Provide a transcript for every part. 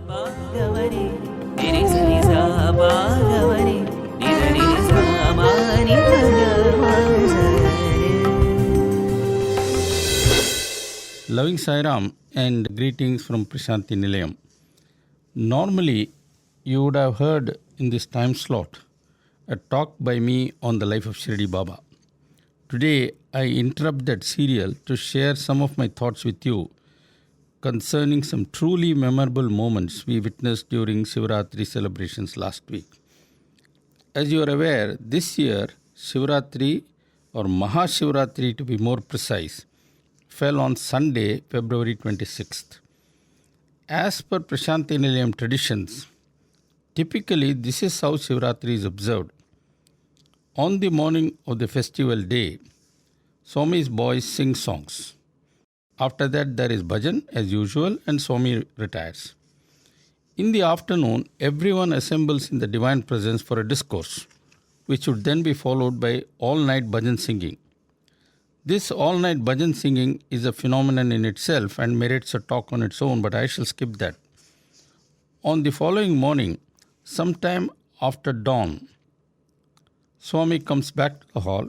Bhagavani, Nirisa Nisa Bhagavani, Nisa Nisa Mani Bhagavani. Loving Sai Ram and greetings from Prashanti Nilayam. Normally, you would have heard in this time slot a talk by me on the life of Shirdi Baba. Today, I interrupt that serial to share some of my thoughts with you concerning some truly memorable moments we witnessed during Shivaratri celebrations last week. As you are aware, this year, Shivaratri, or Maha Shivaratri to be more precise, fell on Sunday, February 26th. As per Prashanti Nilayam traditions, typically this is how Shivaratri is observed. On the morning of the festival day, Swami's boys sing songs. After that, there is bhajan as usual and Swami retires. In the afternoon, everyone assembles in the divine presence for a discourse, which would then be followed by all-night bhajan singing. This all-night bhajan singing is a phenomenon in itself and merits a talk on its own, but I shall skip that. On the following morning, sometime after dawn, Swami comes back to the hall,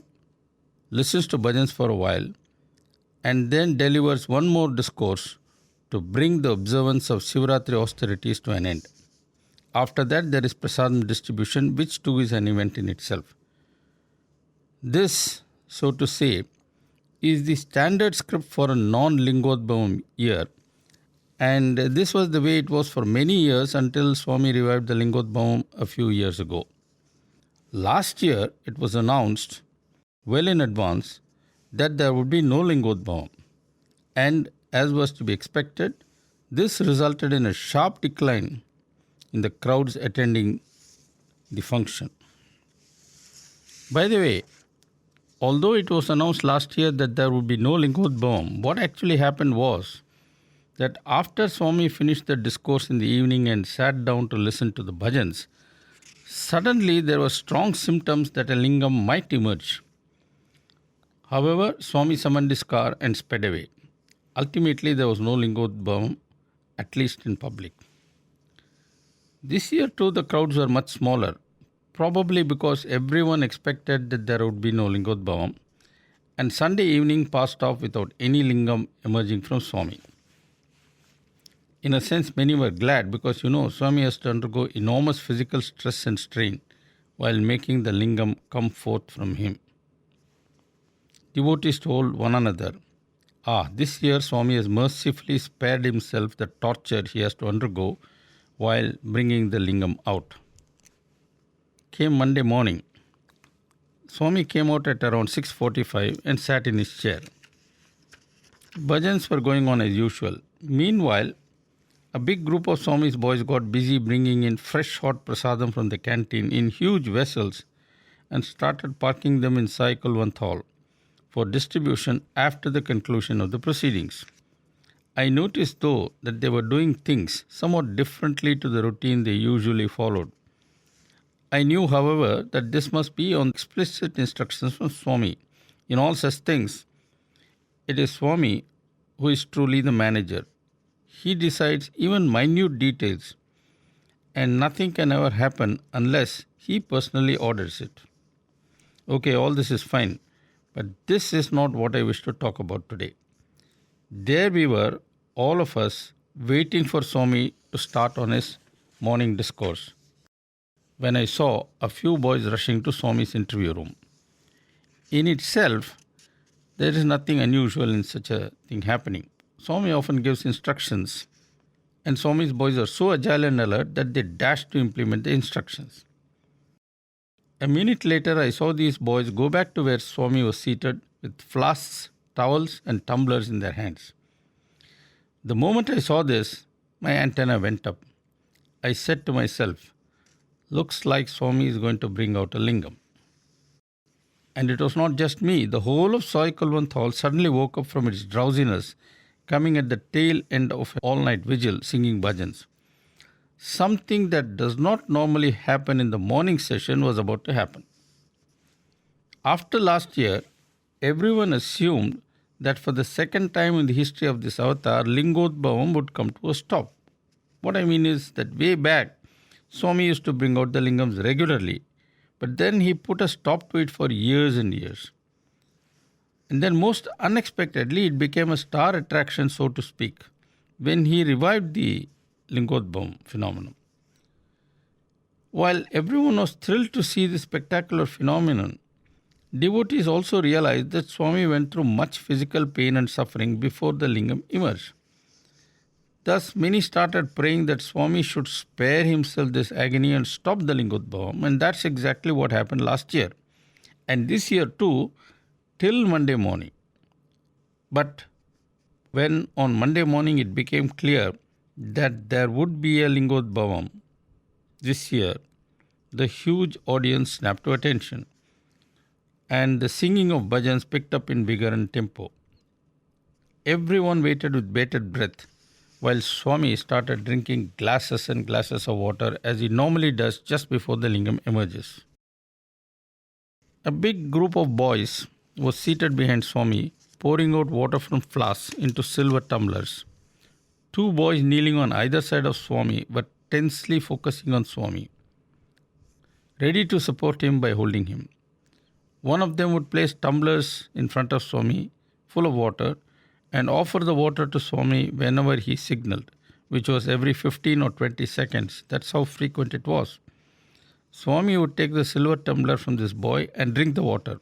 listens to bhajans for a while, and then delivers one more discourse to bring the observance of Shivaratri austerities to an end. After that, there is prasadam distribution, which too is an event in itself. This, so to say, is the standard script for a non-Lingodbhavam year, and this was the way it was for many years until Swami revived the Lingodbhavam a few years ago. Last year, it was announced well in advance that there would be no Lingodbhavam, and as was to be expected, this resulted in a sharp decline in the crowds attending the function. By the way, although it was announced last year that there would be no Lingodbhavam, what actually happened was that after Swami finished the discourse in the evening and sat down to listen to the bhajans, suddenly there were strong symptoms that a lingam might emerge. However, Swami summoned his car and sped away. Ultimately, there was no Lingodbhavam, at least in public. This year too, the crowds were much smaller, probably because everyone expected that there would be no Lingodbhavam, and Sunday evening passed off without any lingam emerging from Swami. In a sense, many were glad because, Swami has to undergo enormous physical stress and strain while making the lingam come forth from him. Devotees told one another, this year Swami has mercifully spared himself the torture he has to undergo while bringing the lingam out. Came Monday morning. Swami came out at around 6:45 and sat in his chair. Bhajans were going on as usual. Meanwhile, a big group of Swami's boys got busy bringing in fresh hot prasadam from the canteen in huge vessels and started parking them in Sai Kulwant Hall for distribution after the conclusion of the proceedings. I noticed, though, that they were doing things somewhat differently to the routine they usually followed. I knew, however, that this must be on explicit instructions from Swami. In all such things, it is Swami who is truly the manager. He decides even minute details, and nothing can ever happen unless he personally orders it. Okay, all this is fine, but this is not what I wish to talk about today. There we were, all of us, waiting for Swami to start on his morning discourse, when I saw a few boys rushing to Swami's interview room. In itself, there is nothing unusual in such a thing happening. Swami often gives instructions, and Swami's boys are so agile and alert that they dash to implement the instructions. A minute later, I saw these boys go back to where Swami was seated with flasks, towels, and tumblers in their hands. The moment I saw this, my antenna went up. I said to myself, looks like Swami is going to bring out a lingam. And it was not just me. The whole of Sai Kulwant Hall suddenly woke up from its drowsiness, coming at the tail end of an all-night vigil, singing bhajans. Something that does not normally happen in the morning session was about to happen. After last year, everyone assumed that for the second time in the history of this avatar, Lingodbhavam would come to a stop. What I mean is that way back, Swami used to bring out the lingams regularly, but then he put a stop to it for years and years. And then most unexpectedly, it became a star attraction, so to speak, when he revived the Lingodbhavam phenomenon. While everyone was thrilled to see this spectacular phenomenon, devotees also realized that Swami went through much physical pain and suffering before the lingam emerged. Thus, many started praying that Swami should spare himself this agony and stop the Lingodbhavam, and that's exactly what happened last year. And this year too, till Monday morning. But when on Monday morning it became clear that there would be a Lingodbhavam this year, the huge audience snapped to attention, and the singing of bhajans picked up in vigor and tempo. Everyone waited with bated breath while Swami started drinking glasses and glasses of water as he normally does just before the lingam emerges. A big group of boys was seated behind Swami, pouring out water from flasks into silver tumblers. 2 boys kneeling on either side of Swami were tensely focusing on Swami, ready to support him by holding him. One of them would place tumblers in front of Swami, full of water, and offer the water to Swami whenever he signaled, which was every 15 or 20 seconds. That's how frequent it was. Swami would take the silver tumbler from this boy and drink the water.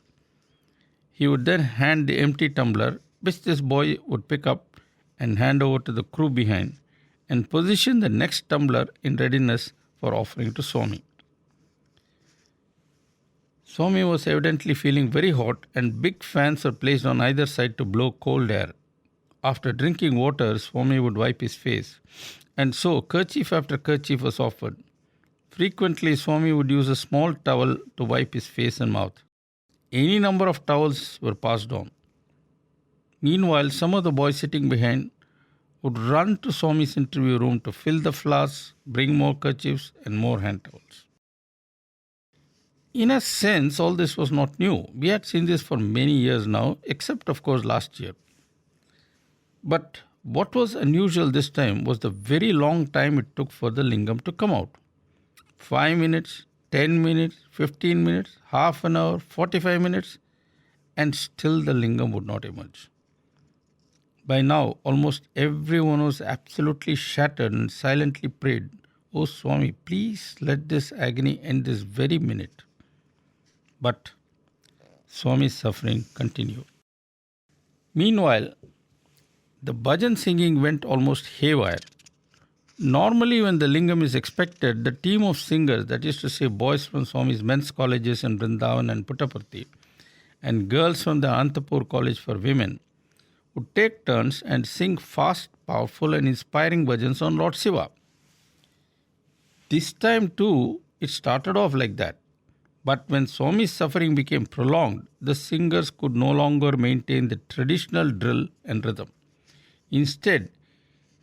He would then hand the empty tumbler, which this boy would pick up and hand over to the crew behind, and position the next tumbler in readiness for offering to Swami. Swami was evidently feeling very hot, and big fans were placed on either side to blow cold air. After drinking water, Swami would wipe his face, and so kerchief after kerchief was offered. Frequently, Swami would use a small towel to wipe his face and mouth. Any number of towels were passed on. Meanwhile, some of the boys sitting behind would run to Swami's interview room to fill the flasks, bring more kerchiefs and more hand towels. In a sense, all this was not new. We had seen this for many years now, except of course last year. But what was unusual this time was the very long time it took for the lingam to come out. 5 minutes, 10 minutes, 15 minutes, half an hour, 45 minutes, and still the lingam would not emerge. By now, almost everyone was absolutely shattered and silently prayed, "Oh Swami, please let this agony end this very minute." But Swami's suffering continued. Meanwhile, the bhajan singing went almost haywire. Normally, when the lingam is expected, the team of singers, that is to say boys from Swami's men's colleges in Vrindavan and Puttaparthi, and girls from the Antapur College for Women, would take turns and sing fast, powerful and inspiring bhajans on Lord Shiva. This time too, it started off like that. But when Swami's suffering became prolonged, the singers could no longer maintain the traditional drill and rhythm. Instead,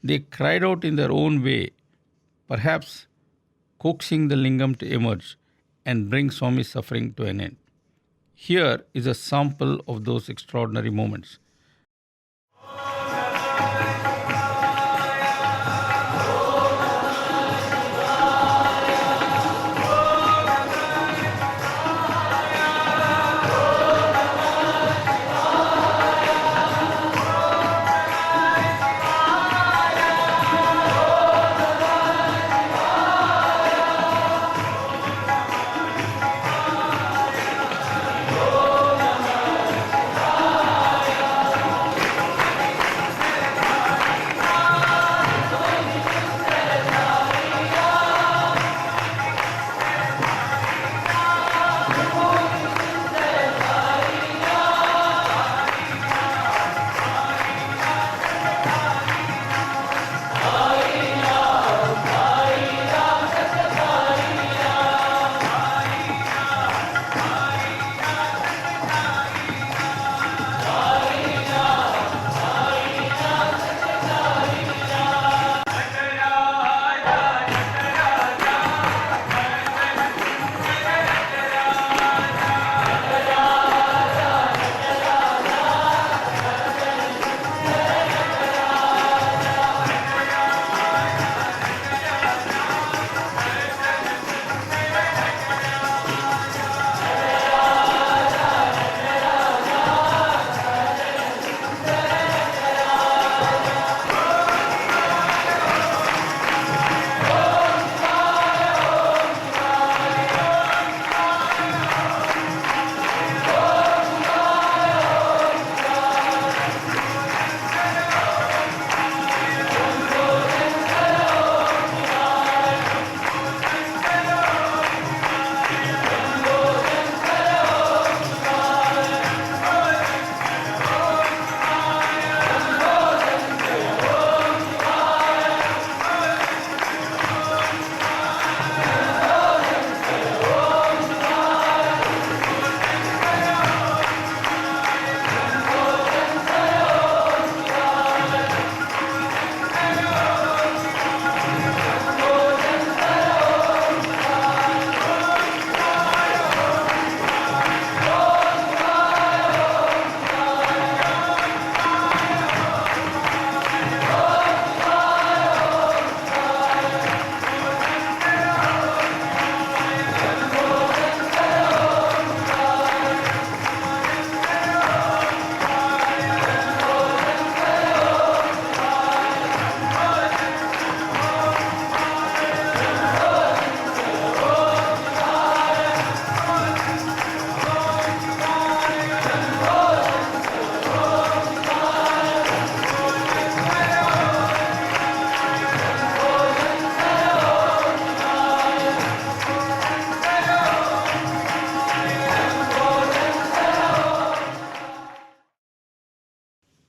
they cried out in their own way, perhaps coaxing the lingam to emerge and bring Swami's suffering to an end. Here is a sample of those extraordinary moments.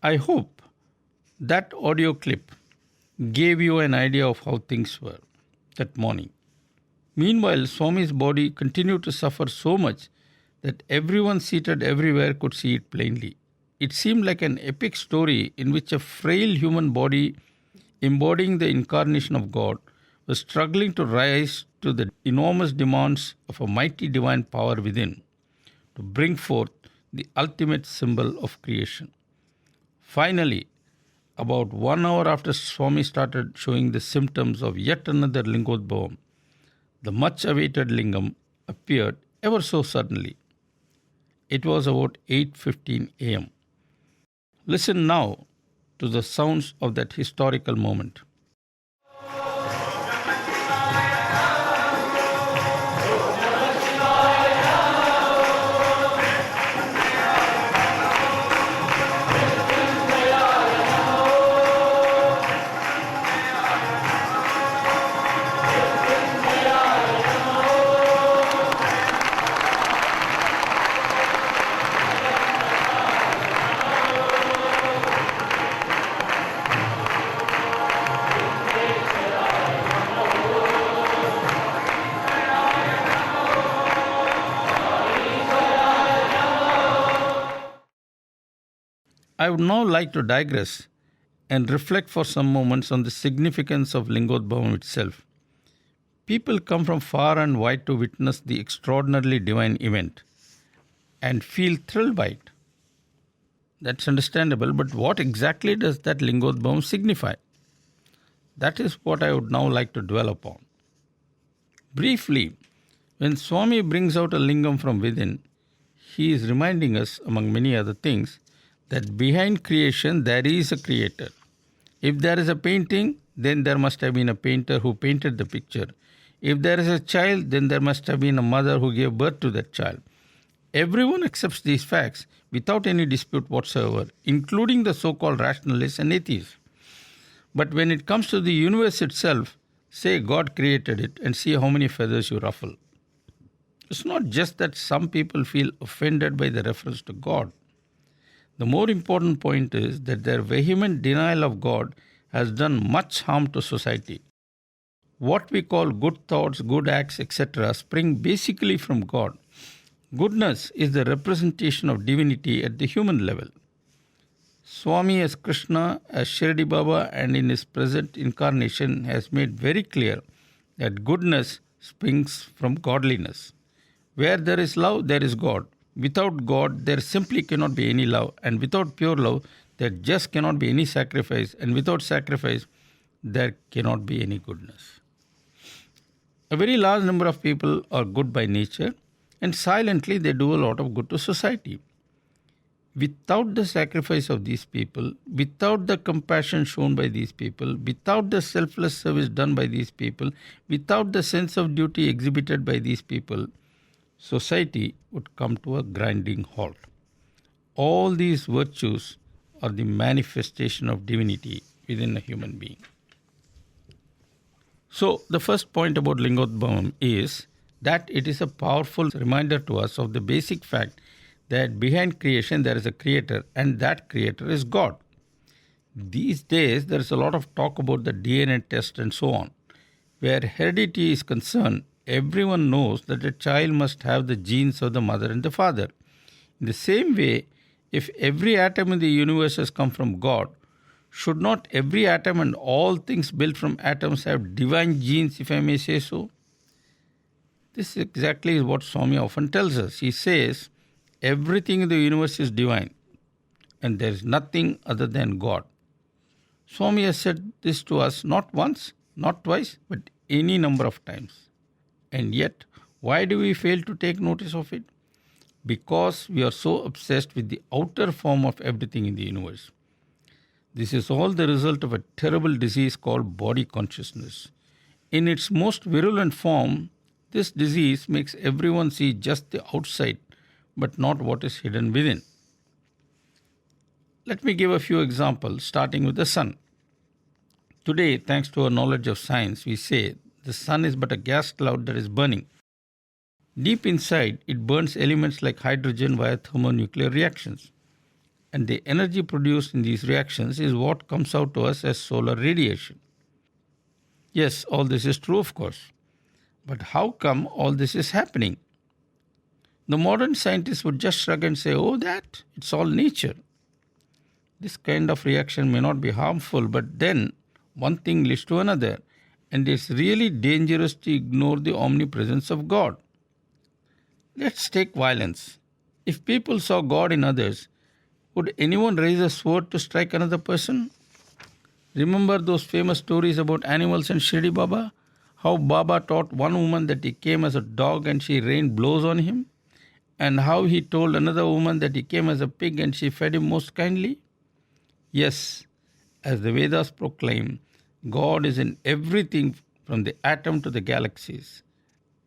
I hope that audio clip gave you an idea of how things were that morning. Meanwhile, Swami's body continued to suffer so much that everyone seated everywhere could see it plainly. It seemed like an epic story in which a frail human body embodying the incarnation of God was struggling to rise to the enormous demands of a mighty divine power within to bring forth the ultimate symbol of creation. Finally, about 1 hour after Swami started showing the symptoms of yet another Lingodbhavam, the much-awaited lingam appeared ever so suddenly. It was about 8:15 a.m. Listen now to the sounds of that historical moment. I would now like to digress and reflect for some moments on the significance of Lingodbhavam itself. People come from far and wide to witness the extraordinarily divine event and feel thrilled by it. That's understandable, but what exactly does that Lingodbhavam signify? That is what I would now like to dwell upon. Briefly, when Swami brings out a lingam from within, he is reminding us, among many other things, that behind creation there is a creator. If there is a painting, then there must have been a painter who painted the picture. If there is a child, then there must have been a mother who gave birth to that child. Everyone accepts these facts without any dispute whatsoever, including the so-called rationalists and atheists. But when it comes to the universe itself, say God created it and see how many feathers you ruffle. It's not just that some people feel offended by the reference to God. The more important point is that their vehement denial of God has done much harm to society. What we call good thoughts, good acts, etc. spring basically from God. Goodness is the representation of divinity at the human level. Swami as Krishna, as Shirdi Baba, and in his present incarnation has made very clear that goodness springs from godliness. Where there is love, there is God. Without God, there simply cannot be any love. And without pure love, there just cannot be any sacrifice. And without sacrifice, there cannot be any goodness. A very large number of people are good by nature, and silently they do a lot of good to society. Without the sacrifice of these people, without the compassion shown by these people, without the selfless service done by these people, without the sense of duty exhibited by these people, society would come to a grinding halt. All these virtues are the manifestation of divinity within a human being. So, the first point about Lingodbhavam is that it is a powerful reminder to us of the basic fact that behind creation there is a creator, and that creator is God. These days there is a lot of talk about the DNA test and so on. Where heredity is concerned, everyone knows that a child must have the genes of the mother and the father. In the same way, if every atom in the universe has come from God, should not every atom and all things built from atoms have divine genes, if I may say so? This exactly is what Swami often tells us. He says, everything in the universe is divine, and there is nothing other than God. Swami has said this to us not once, not twice, but any number of times. And yet, why do we fail to take notice of it? Because we are so obsessed with the outer form of everything in the universe. This is all the result of a terrible disease called body consciousness. In its most virulent form, this disease makes everyone see just the outside, but not what is hidden within. Let me give a few examples, starting with the sun. Today, thanks to our knowledge of science, we say the sun is but a gas cloud that is burning. Deep inside, it burns elements like hydrogen via thermonuclear reactions. and the energy produced in these reactions is what comes out to us as solar radiation. Yes, all this is true, of course. But how come all this is happening? The modern scientists would just shrug and say, oh, it's all nature. This kind of reaction may not be harmful, but then one thing leads to another, and it's really dangerous to ignore the omnipresence of God. Let's take violence. If people saw God in others, would anyone raise a sword to strike another person? Remember those famous stories about animals and Shirdi Baba? How Baba taught one woman that he came as a dog and she rained blows on him? And how he told another woman that he came as a pig and she fed him most kindly? Yes, as the Vedas proclaim, God is in everything from the atom to the galaxies.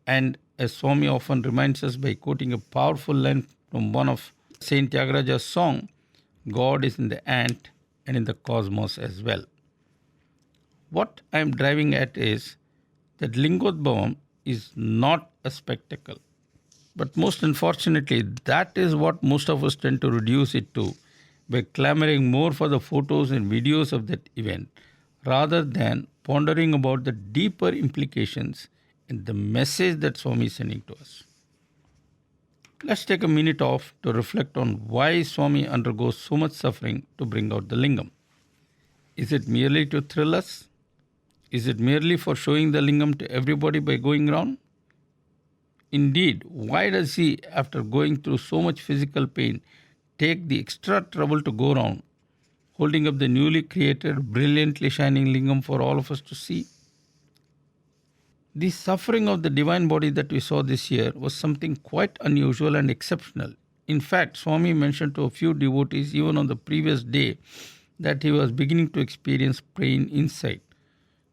And as Swami often reminds us by quoting a powerful line from one of Saint Tyagaraja's song, God is in the ant and in the cosmos as well. What I am driving at is that Lingodbhavam is not a spectacle. But most unfortunately, that is what most of us tend to reduce it to by clamoring more for the photos and videos of that event rather than pondering about the deeper implications and the message that Swami is sending to us. Let's take a minute off to reflect on why Swami undergoes so much suffering to bring out the lingam. Is it merely to thrill us? Is it merely for showing the lingam to everybody by going around? Indeed, why does he, after going through so much physical pain, take the extra trouble to go around, holding up the newly created, brilliantly shining lingam for all of us to see? The suffering of the divine body that we saw this year was something quite unusual and exceptional. In fact, Swami mentioned to a few devotees even on the previous day that he was beginning to experience pain inside.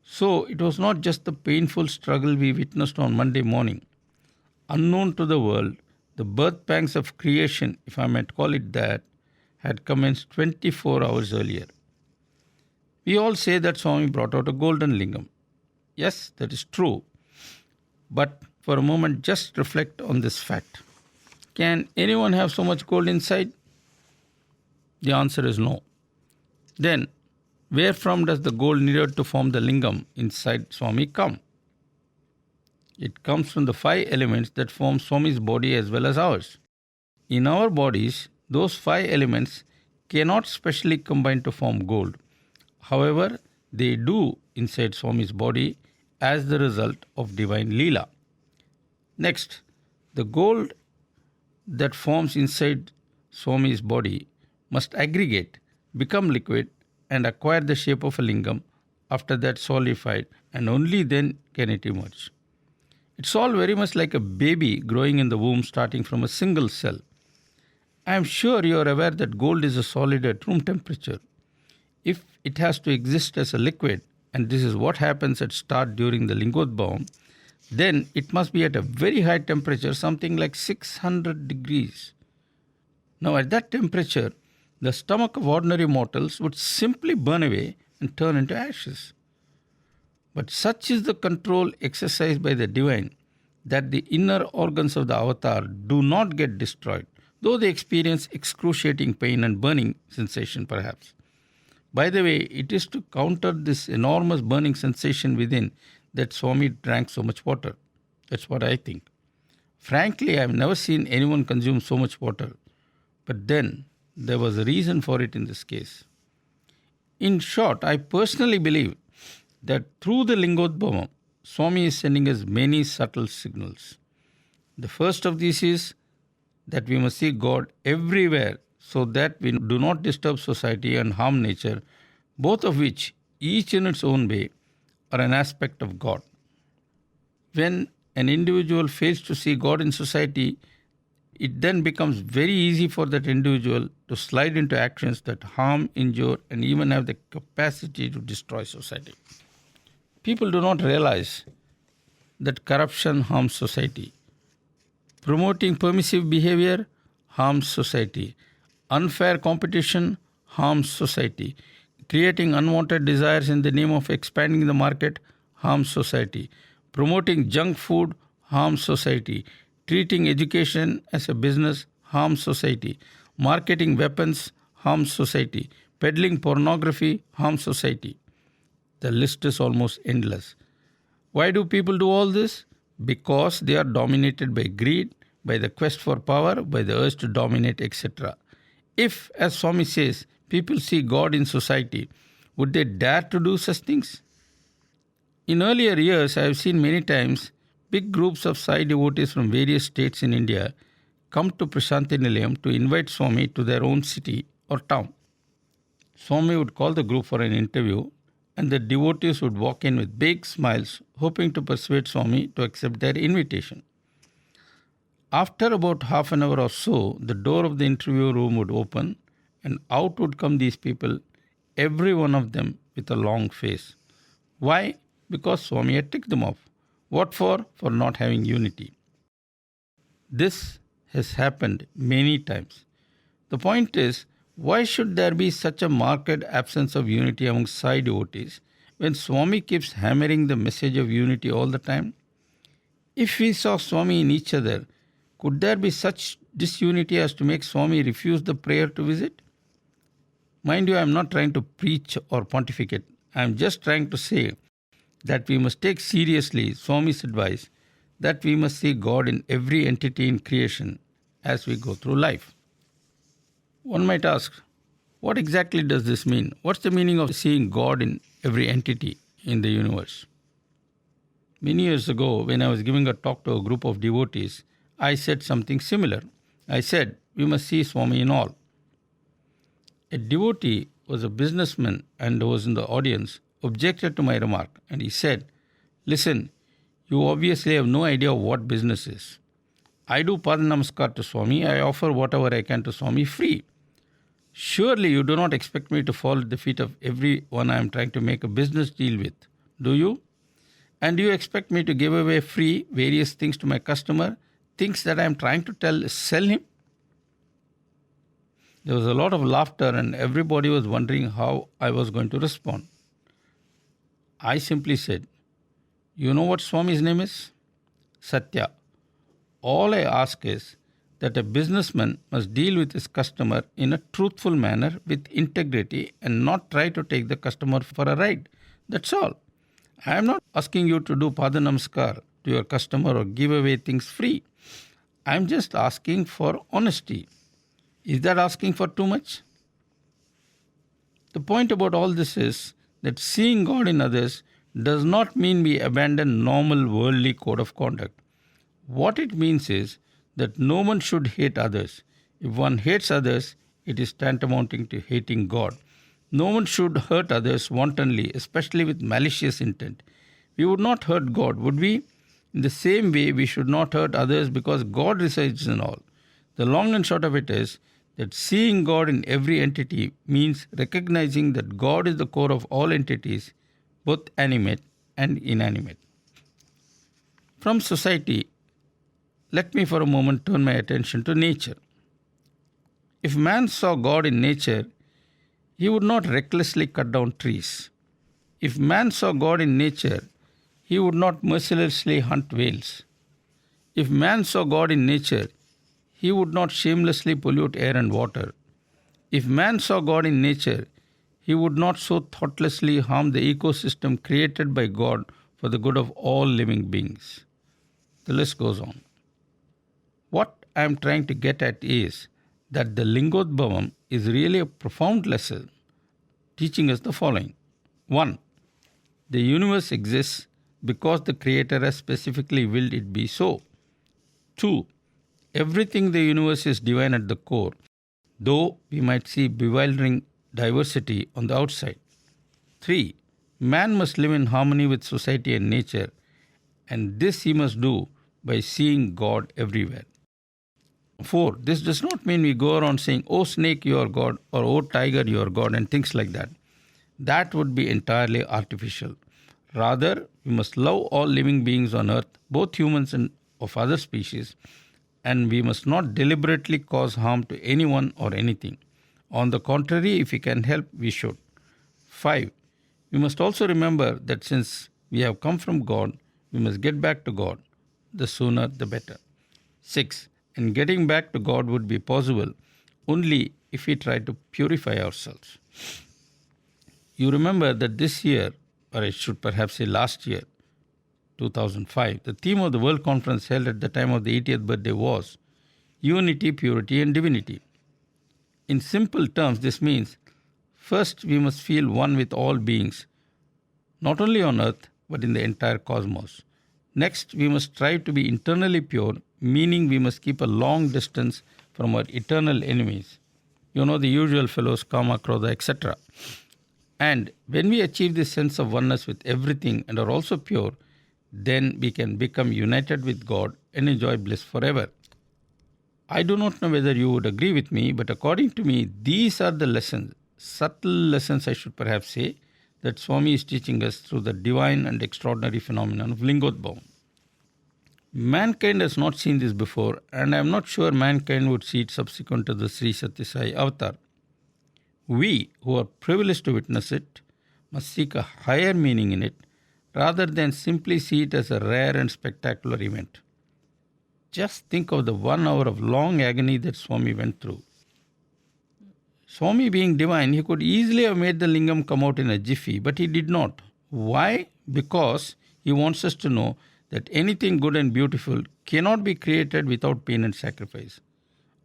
So it was not just the painful struggle we witnessed on Monday morning. Unknown to the world, the birth pangs of creation, if I might call it that, had commenced 24 hours earlier. We all say that Swami brought out a golden lingam. Yes, that is true. But for a moment, just reflect on this fact. Can anyone have so much gold inside? The answer is no. Then, where from does the gold needed to form the lingam inside Swami come? It comes from the 5 elements that form Swami's body as well as ours. In our bodies, those 5 elements cannot specially combine to form gold. However, they do inside Swami's body as the result of divine Leela. Next, the gold that forms inside Swami's body must aggregate, become liquid, and acquire the shape of a lingam, after that solidified, and only then can it emerge. It's all very much like a baby growing in the womb starting from a single cell. I am sure you are aware that gold is a solid at room temperature. If it has to exist as a liquid, and this is what happens at start during the Lingodbhavam, then it must be at a very high temperature, something like 600 degrees. Now at that temperature, the stomach of ordinary mortals would simply burn away and turn into ashes. But such is the control exercised by the divine that the inner organs of the avatar do not get destroyed, though they experience excruciating pain and burning sensation perhaps. By the way, it is to counter this enormous burning sensation within that Swami drank so much water. That's what I think. Frankly, I have never seen anyone consume so much water. But then, there was a reason for it in this case. In short, I personally believe that through the Lingodbhavam, Swami is sending us many subtle signals. The first of these is that we must see God everywhere so that we do not disturb society and harm nature, both of which, each in its own way, are an aspect of God. When an individual fails to see God in society, it then becomes very easy for that individual to slide into actions that harm, injure, and even have the capacity to destroy society. People do not realize that corruption harms society. Promoting permissive behavior harms society. Unfair competition harms society. Creating unwanted desires in the name of expanding the market harms society. Promoting junk food harms society. Treating education as a business harms society. Marketing weapons harms society. Peddling pornography harms society. The list is almost endless. Why do people do all this? Because they are dominated by greed, by the quest for power, by the urge to dominate, etc. If, as Swami says, people see God in society, would they dare to do such things? In earlier years, I have seen many times big groups of Sai devotees from various states in India come to Prasanthi Nilayam to invite Swami to their own city or town. Swami would call the group for an interview, and the devotees would walk in with big smiles, hoping to persuade Swami to accept their invitation. After about half an hour or so, the door of the interview room would open, and out would come these people, every one of them with a long face. Why? Because Swami had ticked them off. What for? For not having unity. This has happened many times. The point is, why should there be such a marked absence of unity among Sai devotees when Swami keeps hammering the message of unity all the time? If we saw Swami in each other, could there be such disunity as to make Swami refuse the prayer to visit? Mind you, I am not trying to preach or pontificate. I am just trying to say that we must take seriously Swami's advice that we must see God in every entity in creation as we go through life. One might ask, what exactly does this mean? What's the meaning of seeing God in every entity in the universe? Many years ago, when I was giving a talk to a group of devotees, I said something similar. I said, we must see Swami in all. A devotee was a businessman and was in the audience, objected to my remark, and he said, listen, you obviously have no idea what business is. I do Pada Namaskar to Swami. I offer whatever I can to Swami free. Surely you do not expect me to fall at the feet of everyone I am trying to make a business deal with, do you? And do you expect me to give away free various things to my customer, things that I am trying to sell him? There was a lot of laughter and everybody was wondering how I was going to respond. I simply said, you know what Swami's name is? Sathya. All I ask is that a businessman must deal with his customer in a truthful manner with integrity and not try to take the customer for a ride. That's all. I am not asking you to do Pada Namaskar to your customer or give away things free. I am just asking for honesty. Is that asking for too much? The point about all this is that seeing God in others does not mean we abandon normal worldly code of conduct. What it means is that no one should hate others. If one hates others, it is tantamounting to hating God. No one should hurt others wantonly, especially with malicious intent. We would not hurt God, would we? In the same way, we should not hurt others because God resides in all. The long and short of it is that seeing God in every entity means recognizing that God is the core of all entities, both animate and inanimate. From society, let me for a moment turn my attention to nature. If man saw God in nature, he would not recklessly cut down trees. If man saw God in nature, he would not mercilessly hunt whales. If man saw God in nature, he would not shamelessly pollute air and water. If man saw God in nature, he would not so thoughtlessly harm the ecosystem created by God for the good of all living beings. The list goes on. What I am trying to get at is that the Lingodbhavam is really a profound lesson, teaching us the following. 1. The universe exists because the Creator has specifically willed it be so. 2. Everything in the universe is divine at the core, though we might see bewildering diversity on the outside. 3. Man must live in harmony with society and nature, and this he must do by seeing God everywhere. 4. This does not mean we go around saying, oh snake, you are God, or oh tiger, you are God, and things like that. That would be entirely artificial. Rather, we must love all living beings on earth, both humans and of other species, and we must not deliberately cause harm to anyone or anything. On the contrary, if we can help, we should. 5. We must also remember that since we have come from God, we must get back to God. The sooner, the better. 6. And getting back to God would be possible only if we try to purify ourselves. You remember that this year, or I should perhaps say last year, 2005, the theme of the World Conference held at the time of the 80th birthday was Unity, Purity and Divinity. In simple terms, this means first we must feel one with all beings, not only on earth but in the entire cosmos. Next, we must strive to be internally pure, meaning we must keep a long distance from our eternal enemies. You know, the usual fellows, Kama, Krodha, etc. And when we achieve this sense of oneness with everything and are also pure, then we can become united with God and enjoy bliss forever. I do not know whether you would agree with me, but according to me, these are the lessons, subtle lessons I should perhaps say, that Swami is teaching us through the divine and extraordinary phenomenon of Lingodbhavam. Mankind has not seen this before, and I am not sure mankind would see it subsequent to the Sri Sathya Sai avatar. We, who are privileged to witness it, must seek a higher meaning in it, rather than simply see it as a rare and spectacular event. Just think of the 1 hour of long agony that Swami went through. Swami being divine, he could easily have made the lingam come out in a jiffy, but he did not. Why? Because he wants us to know that anything good and beautiful cannot be created without pain and sacrifice.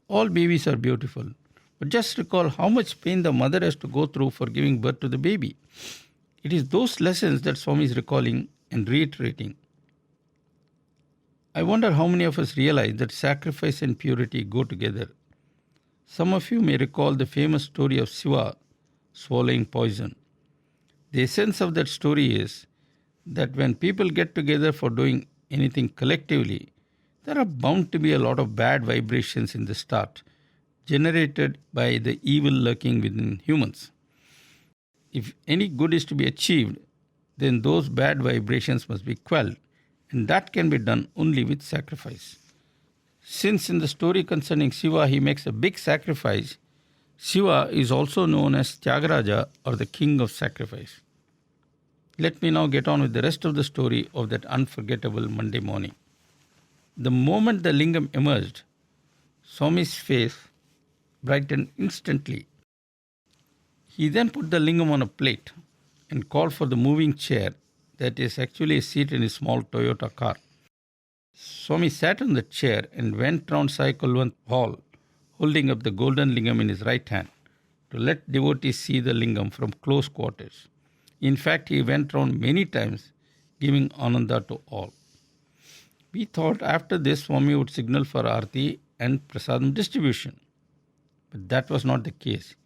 All babies are beautiful, but just recall how much pain the mother has to go through for giving birth to the baby. It is those lessons that Swami is recalling and reiterating. I wonder how many of us realize that sacrifice and purity go together. Some of you may recall the famous story of Shiva swallowing poison. The essence of that story is that when people get together for doing anything collectively, there are bound to be a lot of bad vibrations in the start, generated by the evil lurking within humans. If any good is to be achieved, then those bad vibrations must be quelled, and that can be done only with sacrifice. Since in the story concerning Shiva he makes a big sacrifice, Shiva is also known as Tyagaraja, or the king of sacrifice. Let me now get on with the rest of the story of that unforgettable Monday morning. The moment the lingam emerged, Swami's face brightened instantly. He then put the lingam on a plate and called for the moving chair that is actually a seat in his small Toyota car. Swami sat on the chair and went round Sai Kulwant hall, holding up the golden lingam in his right hand to let devotees see the lingam from close quarters. In fact, he went round many times, giving ananda to all. We thought after this Swami would signal for Aarti and prasadam distribution. But that was not the case.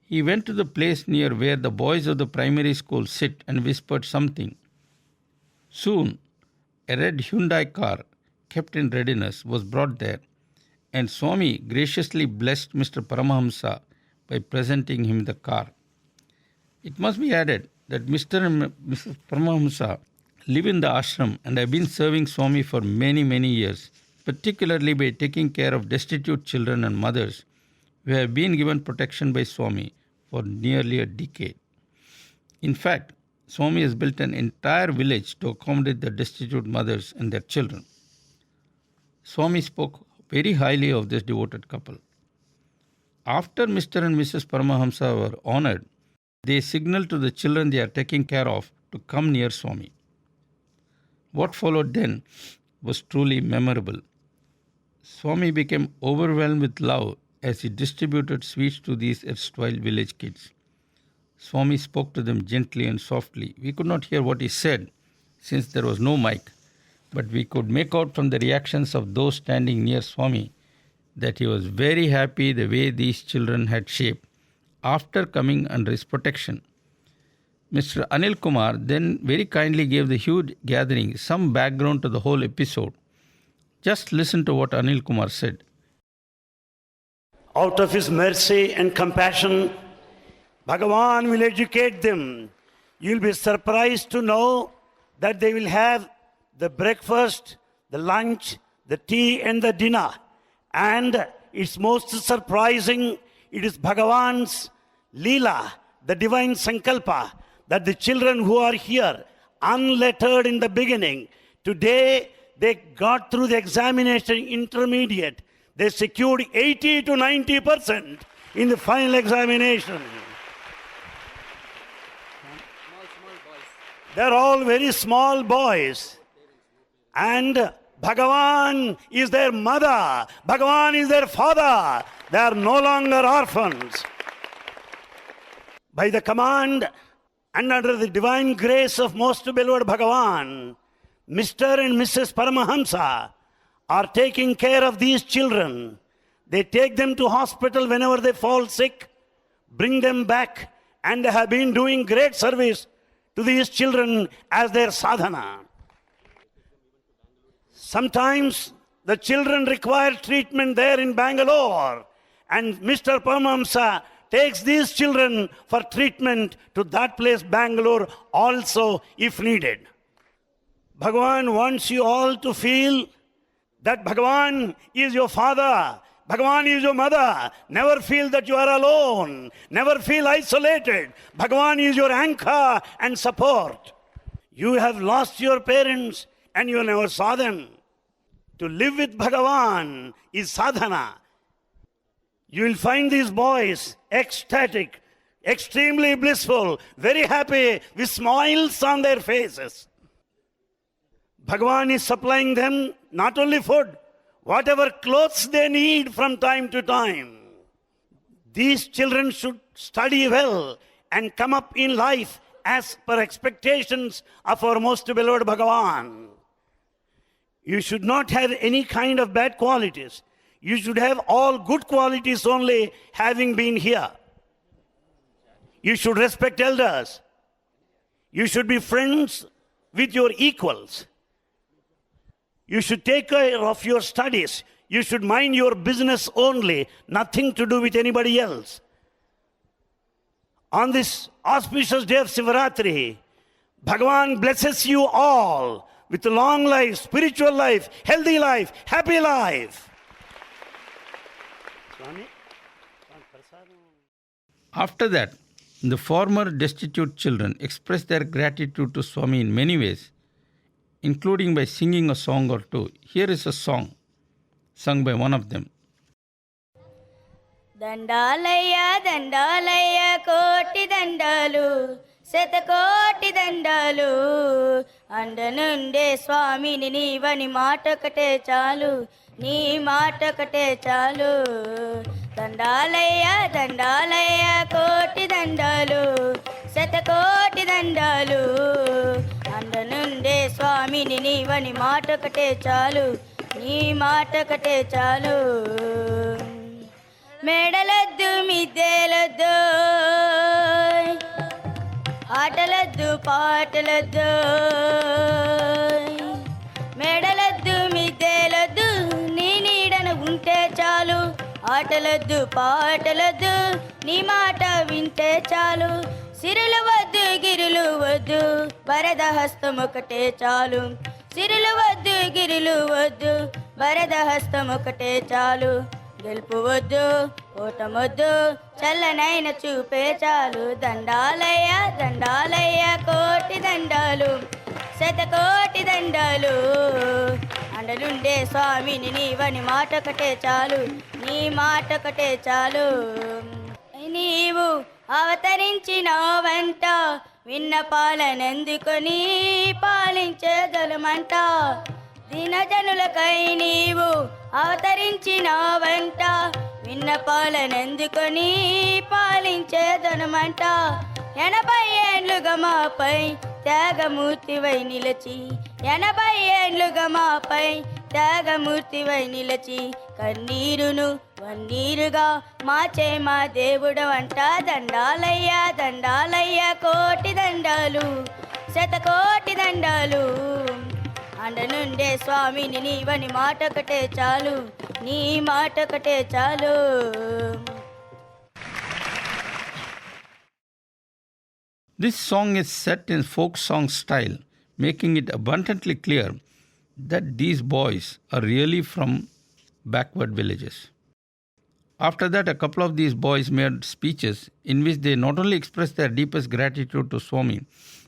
He went to the place near where the boys of the primary school sit and whispered something. Soon, a red Hyundai car, kept in readiness, was brought there, and Swami graciously blessed Mr. Paramahamsa by presenting him the car. It must be added that Mr. and Mrs. Paramahamsa live in the ashram and have been serving Swami for many, many years, particularly by taking care of destitute children and mothers who have been given protection by Swami for nearly a decade. In fact, Swami has built an entire village to accommodate the destitute mothers and their children. Swami spoke very highly of this devoted couple. After Mr. and Mrs. Paramahamsa were honored, they signaled to the children they are taking care of to come near Swami. What followed then was truly memorable. Swami became overwhelmed with love as he distributed sweets to these erstwhile village kids. Swami spoke to them gently and softly. We could not hear what he said since there was no mic, but we could make out from the reactions of those standing near Swami that he was very happy the way these children had shaped after coming under his protection. Mr. Anil Kumar then very kindly gave the huge gathering some background to the whole episode. Just listen to what Anil Kumar said. Out of his mercy and compassion, Bhagavan will educate them. You'll be surprised to know that they will have the breakfast, the lunch, the tea and the dinner. And it's most surprising, it is Bhagavan's Leela, the divine Sankalpa, that the children who are here, unlettered in the beginning, today they got through the examination intermediate, They secured 80 to 90% in the final examination. They're all very small boys. And Bhagavan is their mother. Bhagavan is their father. They are no longer orphans. By the command and under the divine grace of most beloved Bhagavan, Mr. and Mrs. Paramahamsa are taking care of these children. They take them to hospital whenever they fall sick, bring them back, and they have been doing great service to these children as their sadhana. Sometimes the children require treatment there in Bangalore, and Mr. Paramahamsa takes these children for treatment to that place, Bangalore, also if needed. Bhagavan wants you all to feel that Bhagavan is your father, Bhagavan is your mother. Never feel that you are alone. Never feel isolated. Bhagavan is your anchor and support. You have lost your parents and you never saw them. To live with Bhagavan is sadhana. You will find these boys ecstatic, extremely blissful, very happy, with smiles on their faces. Bhagavan is supplying them not only food, whatever clothes they need from time to time. These children should study well and come up in life as per expectations of our most beloved Bhagavan. You should not have any kind of bad qualities. You should have all good qualities only, having been here. You should respect elders. You should be friends with your equals. You should take care of your studies. You should mind your business only, nothing to do with anybody else. On this auspicious day of Shivaratri, Bhagavan blesses you all with a long life, spiritual life, healthy life, happy life. After that, the former destitute children expressed their gratitude to Swami in many ways, including by singing a song or two. Here is a song sung by one of them. Dandalaya, dandalaya, koti dandalu, శతకోటి దండాలు అండనుండే స్వామిని నీవని మాటకటే చాలు, నీ మాటకటే చాలు. దండాలయ్య దండాలయ్య కోటి దండాలు, శతకోటి దండాలు అండనుండే స్వామిని నీవని మాటకటే చాలు, నీ మాటకటే చాలు. మేడలద్దు మిద్దెలద్దు, ఆటలద్దు పాటలద్దు, మేడలద్దు మిద్దెలద్దు, నీ నీడన ఉంటే చాలు. ఆటలద్దు పాటలద్దు, నీ మాట వింటే చాలు. సిరులు వద్దు గిరులు వద్దు, వరద హస్తం ఒకటే చాలు. సిరులు వద్దు గిరులు వద్దు, వరద హస్తం ఒకటే చాలు. గెలుపు వద్దు ఓటమొద్దు, చల్లనైన చూపే చాలు. దండాలయ్య దండాలయ్య కోటి దండాలు, శతకోటి దండాలు అండలుండే స్వామిని నీవని మాటకటే చాలు, నీ మాటకటే చాలు. నీవు అవతరించినావంట, విన్నపాలనందుకొని పాలించగలమంట. దినజనులకై నీవు అవతరించినావంట, విన్నపాలనందుకొని పాలించేదనమంట. 80 ఏండ్లుగా మాపై త్యాగమూర్తివై నిలచి, 80 ఏండ్లుగా మాపై త్యాగమూర్తివై నిలచి, కన్నీరును వన్నీరుగా మార్చే మా దేవుడవంట. దండాలయ్య దండాలయ్య కోటి దండాలు, శతకోటి దండాలు అండనుండే స్వామిని నీవని మాటకటే చాలు, నీ మాటకటే చాలు. This song is set in folk song style, making it abundantly clear that these boys are really from backward villages. After that, a couple of these boys made speeches in which they not only expressed their deepest gratitude to Swami,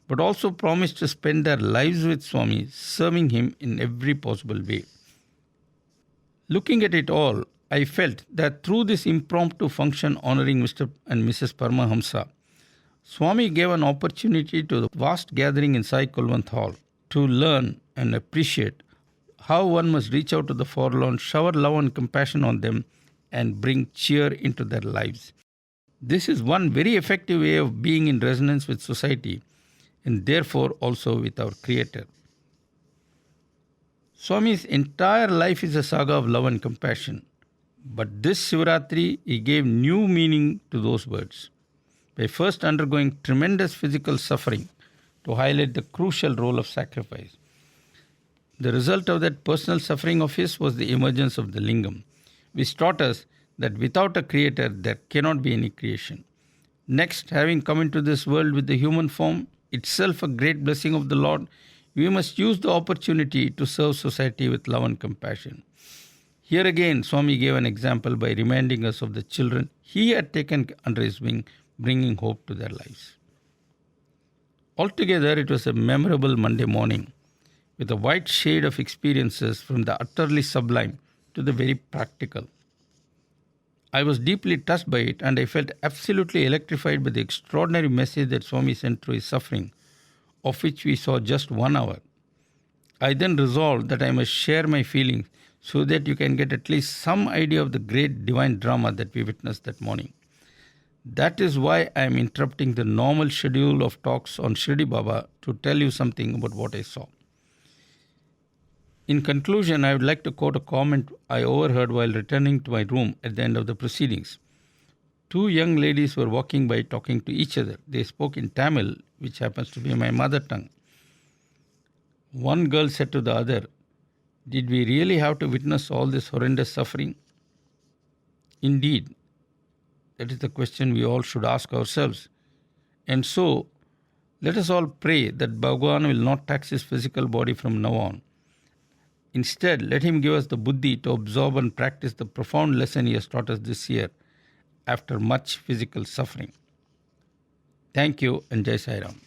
but also promised to spend their lives with Swami, serving him in every possible way. Looking at it all, I felt that through this impromptu function honoring Mr. and Mrs. Paramahamsa, Swami gave an opportunity to the vast gathering in Sai Kulwant Hall to learn and appreciate how one must reach out to the forlorn, shower love and compassion on them, and bring cheer into their lives. This is one very effective way of being in resonance with society and therefore also with our Creator. Swami's entire life is a saga of love and compassion. But this Shivaratri, he gave new meaning to those words by first undergoing tremendous physical suffering to highlight the crucial role of sacrifice. The result of that personal suffering of his was the emergence of the Lingam, which taught us that without a creator there cannot be any creation. Next, having come into this world with the human form, itself a great blessing of the Lord, we must use the opportunity to serve society with love and compassion. Here again, Swami gave an example by reminding us of the children he had taken under his wing, bringing hope to their lives. Altogether, it was a memorable Monday morning with a wide shade of experiences from the utterly sublime to the very practical. I was deeply touched by it and I felt absolutely electrified by the extraordinary message that Swami sent through his suffering, of which we saw just 1 hour. I then resolved that I must share my feelings so that you can get at least some idea of the great divine drama that we witnessed that morning. That is why I am interrupting the normal schedule of talks on Shirdi Baba to tell you something about what I saw. In conclusion, I would like to quote a comment I overheard while returning to my room at the end of the proceedings. 2 young ladies were walking by talking to each other. They spoke in Tamil, which happens to be my mother tongue. One girl said to the other, "Did we really have to witness all this horrendous suffering?" Indeed, that is the question we all should ask ourselves. And so, let us all pray that Bhagavan will not tax his physical body from now on. Instead, let him give us the buddhi to absorb and practice the profound lesson he has taught us this year after much physical suffering. Thank you and Jai Sai Ram.